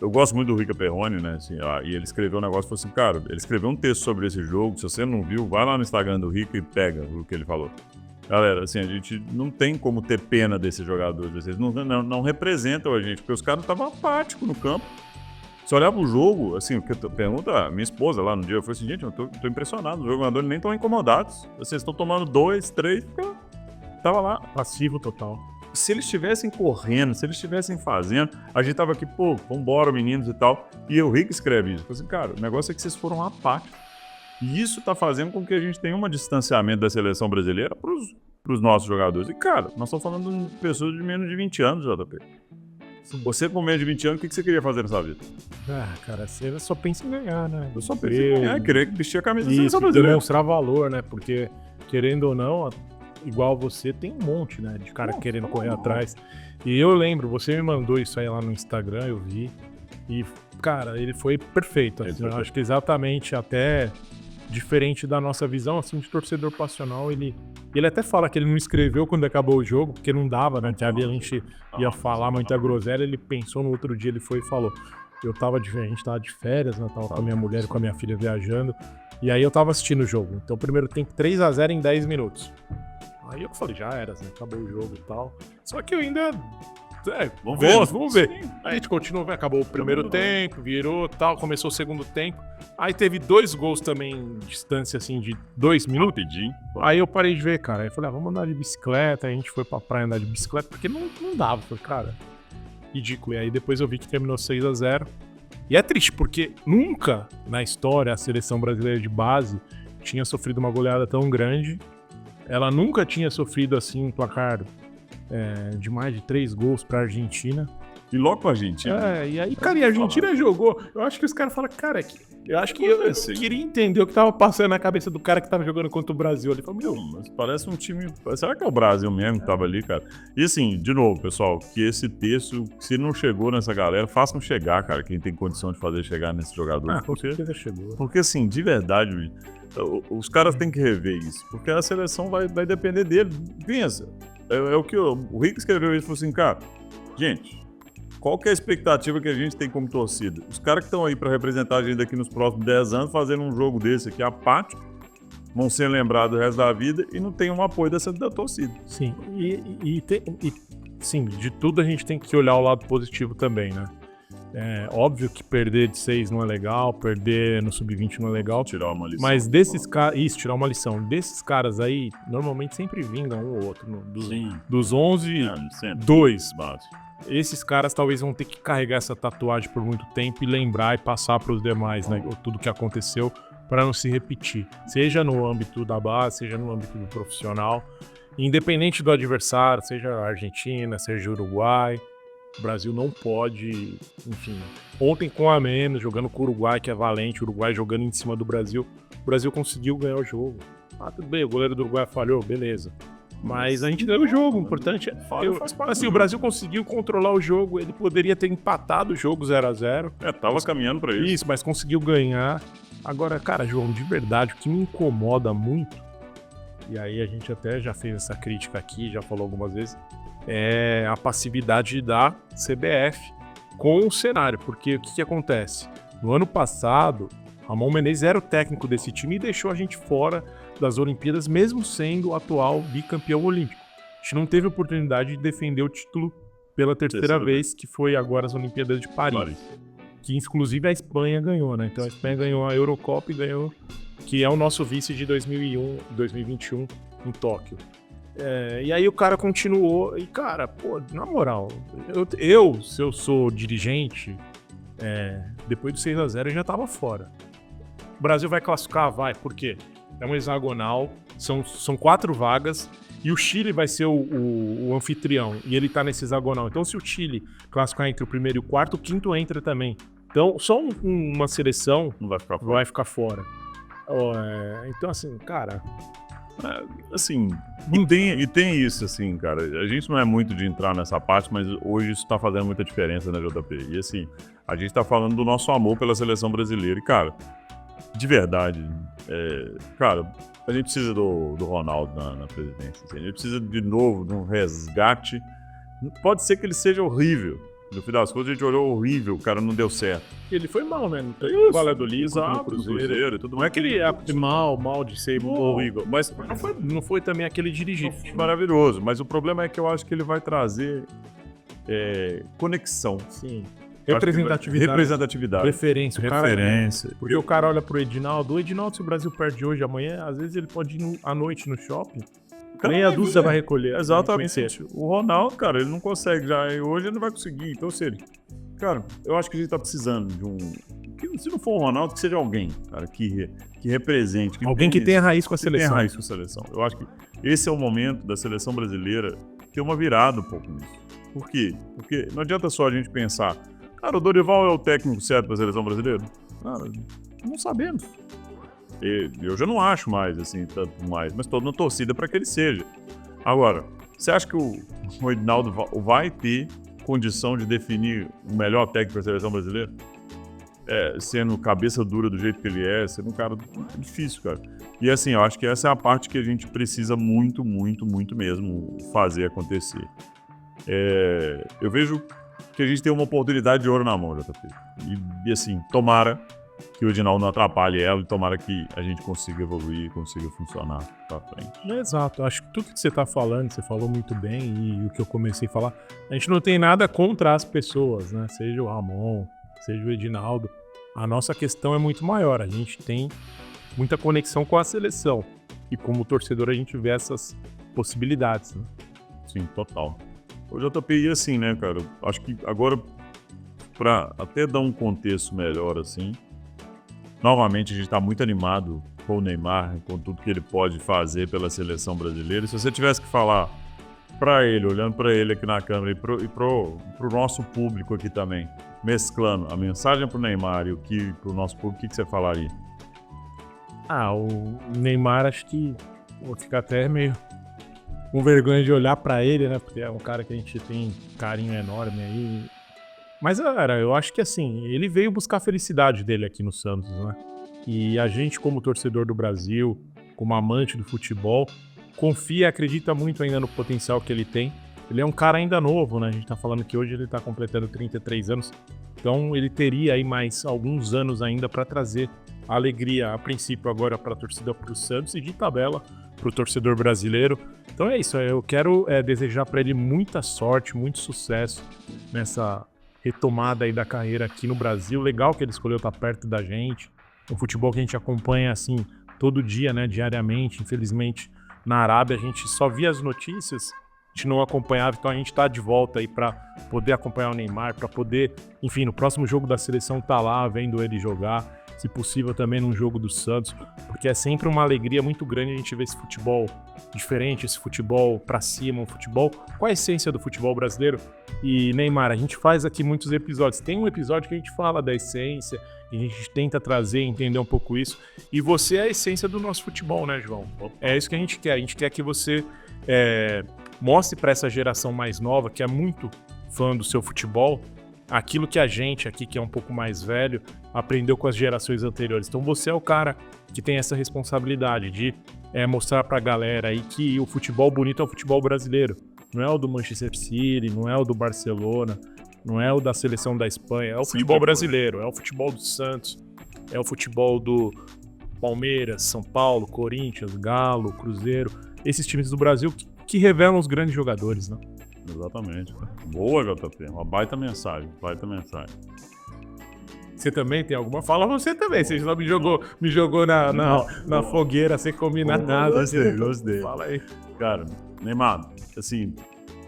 eu gosto muito do Rica Perrone, né? Assim, e ele escreveu um negócio, falou assim, cara, ele escreveu um texto sobre esse jogo, se você não viu, vai lá no Instagram do Rica e pega o que ele falou. Galera, assim, a gente não tem como ter pena desses jogadores, eles não representam a gente, porque os caras estavam apáticos no campo. Você olhar pro jogo, assim, o que pergunta a minha esposa lá no dia, eu falei assim, gente, eu tô impressionado, os jogadores nem estão incomodados. Vocês estão tomando 2, 3, tava lá. Passivo total. Se eles estivessem correndo, se eles estivessem fazendo, a gente tava aqui, pô, vambora, meninos e tal. E o Rick escreve isso. Eu falei assim, cara, o negócio é que vocês foram apáticos. E isso tá fazendo com que a gente tenha um distanciamento da seleção brasileira pros nossos jogadores. E, cara, nós estamos falando de pessoas de menos de 20 anos, JP. Você com menos de 20 anos, o que você queria fazer nessa vida? Ah, cara, você só pensa em ganhar, né? Eu só pensei em ganhar, queria vestir a camisa da Isso, seleção brasileira. demonstrar valor, né? Porque, querendo ou não, igual você, tem um monte, né? De cara querendo correr atrás. E eu lembro, você me mandou isso aí lá no Instagram, eu vi. E, cara, ele foi perfeito. Assim, eu acho que exatamente até diferente da nossa visão, assim, de torcedor passional, ele até fala que ele não escreveu quando acabou o jogo, porque não dava, né? A gente ia falar muita groselha, ele pensou no outro dia, ele foi e falou. A gente tava de férias, né? Tava com a minha mulher e com a minha filha viajando. E aí eu tava assistindo o jogo. Então, primeiro tempo 3-0 em 10 minutos. Aí eu falei, já era, né? Acabou o jogo e tal. Só que eu ainda... vamos ver. Aí a gente continuou, acabou o primeiro tempo, virou tal, começou o segundo tempo. Aí teve 2 gols também em distância, assim, de 2 minutos. Aí eu parei de ver, cara. Aí eu falei, vamos andar de bicicleta. Aí a gente foi pra praia andar de bicicleta, porque não dava. Eu falei, cara, ridículo. E aí depois eu vi que terminou 6-0. E é triste, porque nunca na história a seleção brasileira de base tinha sofrido uma goleada tão grande. Ela nunca tinha sofrido, assim, um placar de mais de 3 gols pra Argentina. E logo pra Argentina. E aí, cara, e a Argentina jogou. Eu acho que os caras falam, cara, eu acho que eu queria entender o que tava passando na cabeça do cara que tava jogando contra o Brasil ali. Falei, mas parece um time... Será que é o Brasil mesmo que tava ali, cara? E assim, de novo, pessoal, que esse texto, se não chegou nessa galera, façam chegar, cara, quem tem condição de fazer chegar nesse jogador. Porque assim, de verdade, os caras têm que rever isso, porque a seleção vai depender dele. Pensa, é o que o Rick escreveu isso, falou assim, cara, gente, qual que é a expectativa que a gente tem como torcida? Os caras que estão aí para representar a gente daqui nos próximos 10 anos, fazendo um jogo desse aqui apático, vão ser lembrados o resto da vida e não tem um apoio da torcida. Sim, sim, de tudo a gente tem que olhar o lado positivo também, né? É óbvio que perder de 6 não é legal, perder no sub-20 não é legal. Tirar uma lição. Mas desses caras... Isso, tirar uma lição. Desses caras aí, normalmente sempre vingam um ou outro. Dos 11, 2. Esses caras talvez vão ter que carregar essa tatuagem por muito tempo e lembrar e passar para os demais, né? Tudo que aconteceu para não se repetir. Seja no âmbito da base, seja no âmbito do profissional. Independente do adversário, seja a Argentina, seja o Uruguai... O Brasil não pode, enfim, ontem com a menos, jogando com o Uruguai, que é valente, o Uruguai jogando em cima do Brasil, o Brasil conseguiu ganhar o jogo. Tudo bem, o goleiro do Uruguai falhou, beleza. Mas a gente ganhou o jogo, o importante é... o Brasil conseguiu controlar o jogo, ele poderia ter empatado o jogo 0-0. Tava caminhando pra isso. Isso, mas conseguiu ganhar. Agora, cara, João, de verdade, o que me incomoda muito, e aí a gente até já fez essa crítica aqui, já falou algumas vezes, é a passividade da CBF com o cenário, porque o que acontece? No ano passado, Ramon Menezes era o técnico desse time e deixou a gente fora das Olimpíadas, mesmo sendo o atual bicampeão olímpico. A gente não teve oportunidade de defender o título pela terceira vez, que foi agora as Olimpíadas de Paris. Que inclusive a Espanha ganhou, né? Então a Espanha ganhou a Eurocopa e ganhou, que é o nosso vice de 2021 em Tóquio. E aí o cara continuou, e cara, pô, na moral, se eu sou dirigente, depois do 6-0 eu já tava fora. O Brasil vai classificar? Vai, por quê? É um hexagonal, são 4 vagas, e o Chile vai ser o anfitrião, e ele tá nesse hexagonal. Então se o Chile classificar entre o primeiro e o quarto, o quinto entra também. Então só uma seleção não vai ficar fora. Então assim, cara... Assim, e tem isso, assim, cara. A gente não é muito de entrar nessa parte, mas hoje isso tá fazendo muita diferença na JP. E assim, a gente tá falando do nosso amor pela seleção brasileira. E, cara, de verdade, cara, a gente precisa do Ronaldo na presidência. Assim. A gente precisa de novo de um resgate. Pode ser que ele seja horrível. No fim das contas, a gente olhou horrível, o cara não deu certo. Ele foi mal, né? No Valladolid, no Cruzeiro e tudo. Não é que ele é mal de ser horrível. Mas não foi também aquele dirigente. Maravilhoso. Mas o problema é que eu acho que ele vai trazer conexão. Sim. Representatividade. Preferência. Referência. Porque o cara olha pro Edinaldo. O Edinaldo, se o Brasil perde hoje, amanhã, às vezes ele pode ir à noite no shopping. Meia dúzia vai recolher. Exatamente. O Ronaldo, cara, ele não consegue já. E hoje ele não vai conseguir. Então, se ele... Cara, eu acho que a gente tá precisando de um... Se não for o Ronaldo, que seja alguém, cara, que represente. Alguém que tenha raiz com a seleção. Tenha raiz com a seleção. Eu acho que esse é o momento da seleção brasileira ter uma virada um pouco nisso. Por quê? Porque não adianta só a gente pensar, cara, o Dorival é o técnico certo para a seleção brasileira? Cara, não sabemos. Eu já não acho mais, assim, tanto mais, mas toda uma torcida para que ele seja. Agora, você acha que o Edinaldo vai ter condição de definir o melhor técnico para a seleção brasileira? Sendo cabeça dura do jeito que ele é, sendo um cara difícil, cara. E assim, eu acho que essa é a parte que a gente precisa muito, muito, muito mesmo fazer acontecer. Eu vejo que a gente tem uma oportunidade de ouro na mão, JP. E assim, tomara que o Edinaldo não atrapalhe ela e tomara que a gente consiga evoluir, consiga funcionar pra frente. Exato, acho que tudo que você tá falando, você falou muito bem, e o que eu comecei a falar, a gente não tem nada contra as pessoas, né? Seja o Ramon, seja o Edinaldo. A nossa questão é muito maior, a gente tem muita conexão com a seleção. E como torcedor a gente vê essas possibilidades, né? Sim, total. O JP, e assim, né, cara? Acho que agora, pra até dar um contexto melhor, assim, novamente a gente tá muito animado com o Neymar, com tudo que ele pode fazer pela seleção brasileira. E se você tivesse que falar pra ele, olhando pra ele aqui na câmera e pro nosso público aqui também, mesclando a mensagem pro Neymar e pro nosso público, o que você falaria? O Neymar, acho que vou ficar até meio com vergonha de olhar pra ele, né? Porque é um cara que a gente tem carinho enorme aí. Mas, cara, eu acho que assim, ele veio buscar a felicidade dele aqui no Santos, né? E a gente, como torcedor do Brasil, como amante do futebol, confia e acredita muito ainda no potencial que ele tem. Ele é um cara ainda novo, né? A gente tá falando que hoje ele tá completando 33 anos. Então ele teria aí mais alguns anos ainda para trazer a alegria, a princípio agora para a torcida pro Santos e de tabela pro torcedor brasileiro. Então é isso, eu quero desejar para ele muita sorte, muito sucesso nessa retomada aí da carreira aqui no Brasil. Legal que ele escolheu estar perto da gente. Um futebol que a gente acompanha assim todo dia, né, diariamente. Infelizmente na Arábia a gente só via as notícias, a gente não acompanhava, então a gente tá de volta aí para poder acompanhar o Neymar, para poder, enfim, no próximo jogo da seleção tá lá vendo ele jogar, se possível também num jogo do Santos, porque é sempre uma alegria muito grande a gente ver esse futebol diferente, esse futebol pra cima, um futebol com a essência do futebol brasileiro. E Neymar, a gente faz aqui muitos episódios, tem um episódio que a gente fala da essência, e a gente tenta trazer, entender um pouco isso, e você é a essência do nosso futebol, né, João? É isso que a gente quer que você mostre pra essa geração mais nova, que é muito fã do seu futebol, aquilo que a gente aqui, que é um pouco mais velho, aprendeu com as gerações anteriores. Então você é o cara que tem essa responsabilidade de mostrar pra galera aí que o futebol bonito é o futebol brasileiro. Não é o do Manchester City, não é o do Barcelona, não é o da seleção da Espanha, é o futebol brasileiro, é o futebol do Santos, é o futebol do Palmeiras, São Paulo, Corinthians, Galo, Cruzeiro, esses times do Brasil que revelam os grandes jogadores, né? Exatamente. Boa, JP. Uma baita mensagem, baita mensagem. Você também tem alguma? Fala você também. Você já me jogou na fogueira sem combinar nada. Gostei. Fala aí. Cara, Neymar, assim,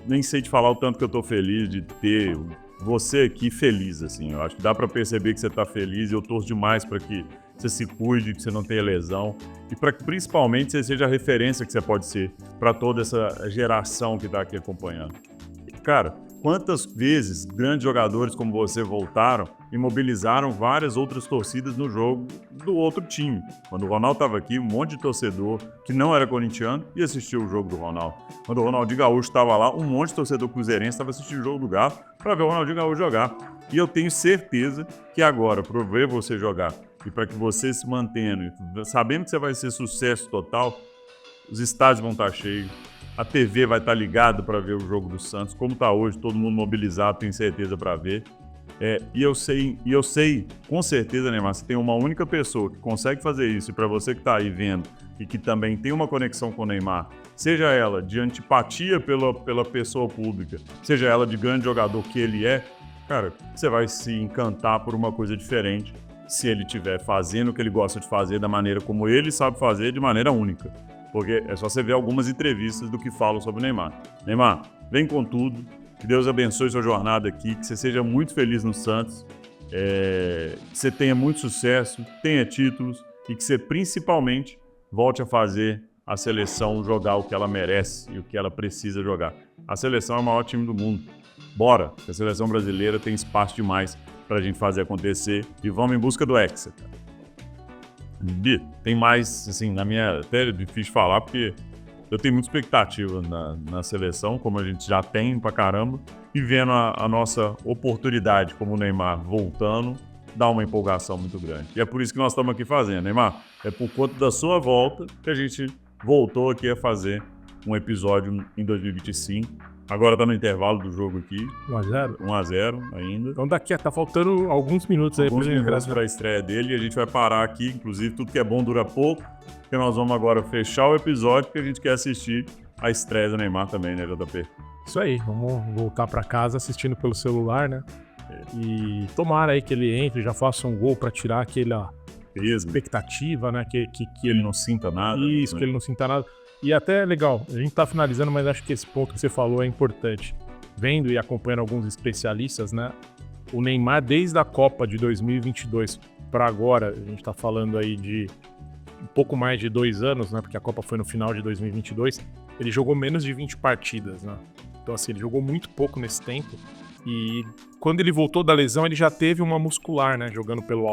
nem sei te falar o tanto que eu tô feliz de ter você aqui feliz, assim. Eu acho que dá pra perceber que você tá feliz e eu torço demais pra que você se cuide, que você não tenha lesão e para que principalmente você seja a referência que você pode ser para toda essa geração que tá aqui acompanhando. E, cara, quantas vezes grandes jogadores como você voltaram e mobilizaram várias outras torcidas no jogo do outro time? Quando o Ronaldo estava aqui, um monte de torcedor que não era corintiano e assistiu o jogo do Ronaldo. Quando o Ronaldinho Gaúcho estava lá, um monte de torcedor cruzeirense estava assistindo o jogo do Galo para ver o Ronaldinho Gaúcho jogar. E eu tenho certeza que agora, por ver você jogar e para que você se mantenha, sabendo que você vai ser sucesso total, os estádios vão estar cheios, a TV vai estar ligada para ver o jogo do Santos, como está hoje, todo mundo mobilizado, tenho certeza para ver. E eu sei, com certeza, Neymar, se tem uma única pessoa que consegue fazer isso, e para você que está aí vendo e que também tem uma conexão com o Neymar, seja ela de antipatia pela pessoa pública, seja ela de grande jogador que ele é, cara, você vai se encantar por uma coisa diferente se ele estiver fazendo o que ele gosta de fazer da maneira como ele sabe fazer, de maneira única. Porque é só você ver algumas entrevistas do que falam sobre o Neymar. Neymar, vem com tudo, que Deus abençoe sua jornada aqui, que você seja muito feliz no Santos, que você tenha muito sucesso, tenha títulos e que você principalmente volte a fazer a seleção jogar o que ela merece e o que ela precisa jogar. A seleção é o maior time do mundo. Bora, a seleção brasileira tem espaço demais pra gente fazer acontecer e vamos em busca do Hexa. Bi, tem mais, assim, na minha... Até é difícil falar porque eu tenho muita expectativa na seleção, como a gente já tem pra caramba, e vendo a nossa oportunidade como o Neymar voltando, dá uma empolgação muito grande. E é por isso que nós estamos aqui fazendo, Neymar. É por conta da sua volta que a gente voltou aqui a fazer um episódio em 2025. Agora tá no intervalo do jogo aqui. 1x0? 1x0 ainda. Então daqui tá faltando alguns minutos aí Alguns minutos para a estreia dele e a gente vai parar aqui. Inclusive, tudo que é bom dura pouco. Porque nós vamos agora fechar o episódio porque a gente quer assistir a estreia do Neymar também, né, JP? Isso aí, vamos voltar pra casa assistindo pelo celular, né? E tomara aí que ele entre, já faça um gol pra tirar aquela expectativa, né? Que ele não sinta nada. Isso, né? Que ele não sinta nada. E até é legal, a gente tá finalizando, mas acho que esse ponto que você falou é importante. Vendo e acompanhando alguns especialistas, né? O Neymar, desde a Copa de 2022 para agora, a gente tá falando aí de um pouco mais de 2 anos, né? Porque a Copa foi no final de 2022. Ele jogou menos de 20 partidas, né? Então, assim, ele jogou muito pouco nesse tempo. E quando ele voltou da lesão, ele já teve uma muscular, né? Jogando pelo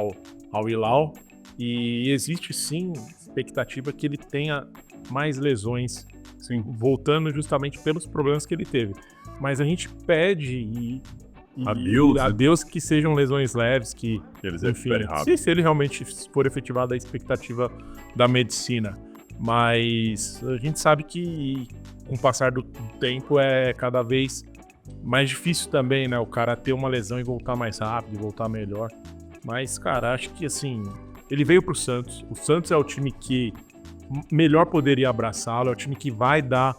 Al Hilal. E existe, sim, expectativa que ele tenha mais lesões, sim, voltando justamente pelos problemas que ele teve. Mas a gente pede a Deus que sejam lesões leves, que eles enfim, se ele realmente for efetivada a expectativa da medicina. Mas a gente sabe que com o passar do tempo é cada vez mais difícil também, né? O cara ter uma lesão e voltar mais rápido, voltar melhor. Mas, cara, acho que assim, ele veio pro Santos. O Santos é o time que melhor poderia abraçá-lo, é o time que vai dar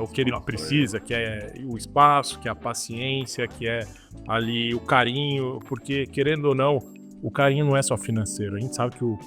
o que ele precisa, que é o espaço, que é a paciência, que é ali o carinho, porque, querendo ou não, o carinho não é só financeiro. A gente sabe que o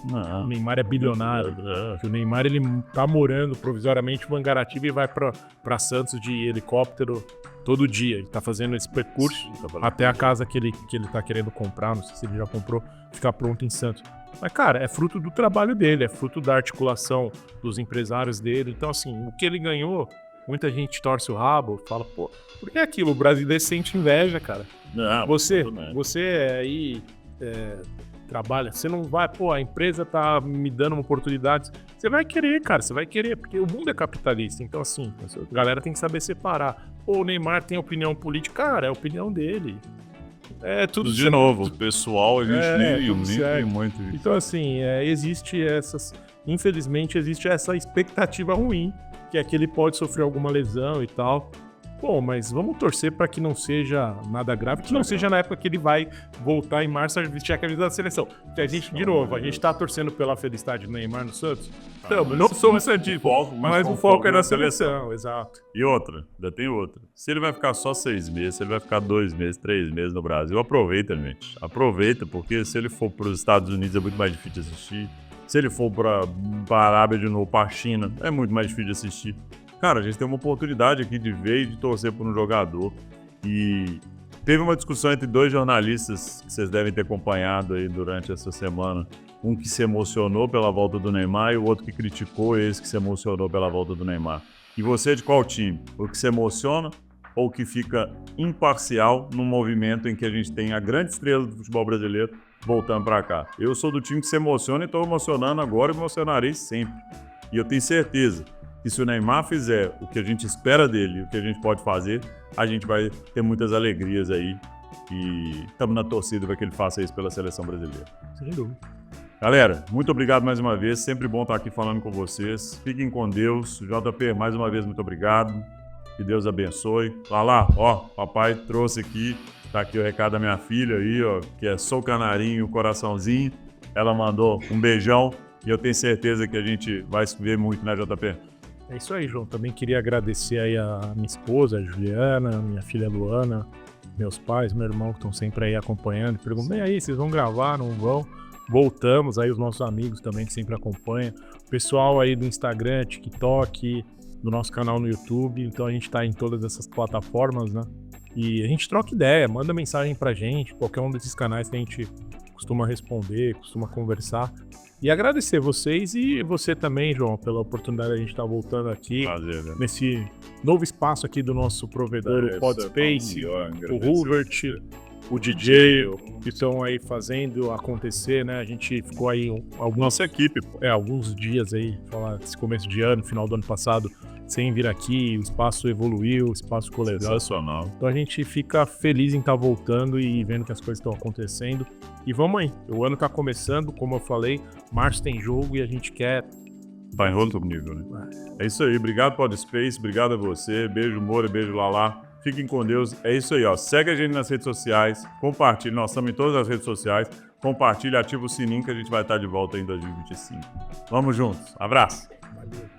Neymar é bilionário, que o Neymar ele tá morando provisoriamente em Mangaratiba e vai pra Santos de helicóptero todo dia. Ele tá fazendo esse percurso até a casa que ele tá querendo comprar, não sei se ele já comprou, ficar pronto em Santos. Mas, cara, é fruto do trabalho dele, é fruto da articulação dos empresários dele. Então, assim, o que ele ganhou, muita gente torce o rabo, fala, pô, por que aquilo? O brasileiro sente inveja, cara. Não, você aí trabalha, você não vai, pô, a empresa tá me dando uma oportunidade. Você vai querer, cara, você vai querer, porque o mundo é capitalista. Então, assim, a galera tem que saber separar. Pô, o Neymar tem opinião política, cara, é a opinião dele. É tudo de novo, o pessoal a gente nem tem muito isso. Então, assim, infelizmente existe essa expectativa ruim, que é que ele pode sofrer alguma lesão e tal. Bom, mas vamos torcer para que não seja nada grave, que não seja na época que ele vai voltar em março a vestir a camisa da seleção. Porque a gente, de novo, a gente tá torcendo pela felicidade do Neymar no Santos. Então, não somos santistas, mas o foco é na seleção, exato. E outra, ainda tem outra. Se ele vai ficar só 6 meses, se ele vai ficar 2 meses, 3 meses no Brasil, aproveita, gente. Aproveita, porque se ele for para os Estados Unidos é muito mais difícil de assistir. Se ele for para a Arábia de novo, para a China, é muito mais difícil de assistir. Cara, a gente tem uma oportunidade aqui de ver e de torcer por um jogador. E teve uma discussão entre 2 jornalistas que vocês devem ter acompanhado aí durante essa semana. Um que se emocionou pela volta do Neymar e o outro que criticou esse que se emocionou pela volta do Neymar. E você é de qual time? O que se emociona ou o que fica imparcial num movimento em que a gente tem a grande estrela do futebol brasileiro voltando pra cá? Eu sou do time que se emociona e tô emocionando agora e emocionarei sempre. E eu tenho certeza que se o Neymar fizer o que a gente espera dele, o que a gente pode fazer, a gente vai ter muitas alegrias aí. E estamos na torcida para que ele faça isso pela seleção brasileira. Sem dúvida. Galera, muito obrigado mais uma vez. Sempre bom estar aqui falando com vocês. Fiquem com Deus. JP, mais uma vez, muito obrigado. Que Deus abençoe. Lá, ó, papai trouxe aqui. Tá aqui o recado da minha filha aí, ó, que é Sou Canarinho, coraçãozinho. Ela mandou um beijão e eu tenho certeza que a gente vai se ver muito, né, JP? É isso aí, João. Também queria agradecer aí a minha esposa, a Juliana, minha filha Luana, meus pais, meu irmão que estão sempre aí acompanhando, perguntam, e aí, vocês vão gravar, não vão? Voltamos, aí os nossos amigos também que sempre acompanham, o pessoal aí do Instagram, TikTok, do nosso canal no YouTube, então a gente tá em todas essas plataformas, né? E a gente troca ideia, manda mensagem pra gente, qualquer um desses canais que a gente costuma responder, costuma conversar. E agradecer vocês e você também, João, pela oportunidade de a gente estar voltando aqui Prazer, né? nesse novo espaço aqui do nosso provedor, o Podspace, o Hubert, o DJ, que estão aí fazendo acontecer, né? A gente ficou aí Nossa equipe, pô. alguns dias aí, falar esse começo de ano, final do ano passado, sem vir aqui, o espaço evoluiu, o espaço colegial. Sensacional. Então a gente fica feliz em estar voltando e vendo que as coisas estão acontecendo. E vamos aí, o ano tá começando, como eu falei, março tem jogo e a gente quer... Tá em outro nível, né? É isso aí. Obrigado, Podspace. Obrigado a você. Beijo, Moura. Beijo, Lala. Fiquem com Deus. É isso aí, ó. Segue a gente nas redes sociais. Compartilhe. Nós estamos em todas as redes sociais. Compartilhe, ativa o sininho que a gente vai estar de volta em 2025. Vamos juntos. Abraço. Valeu.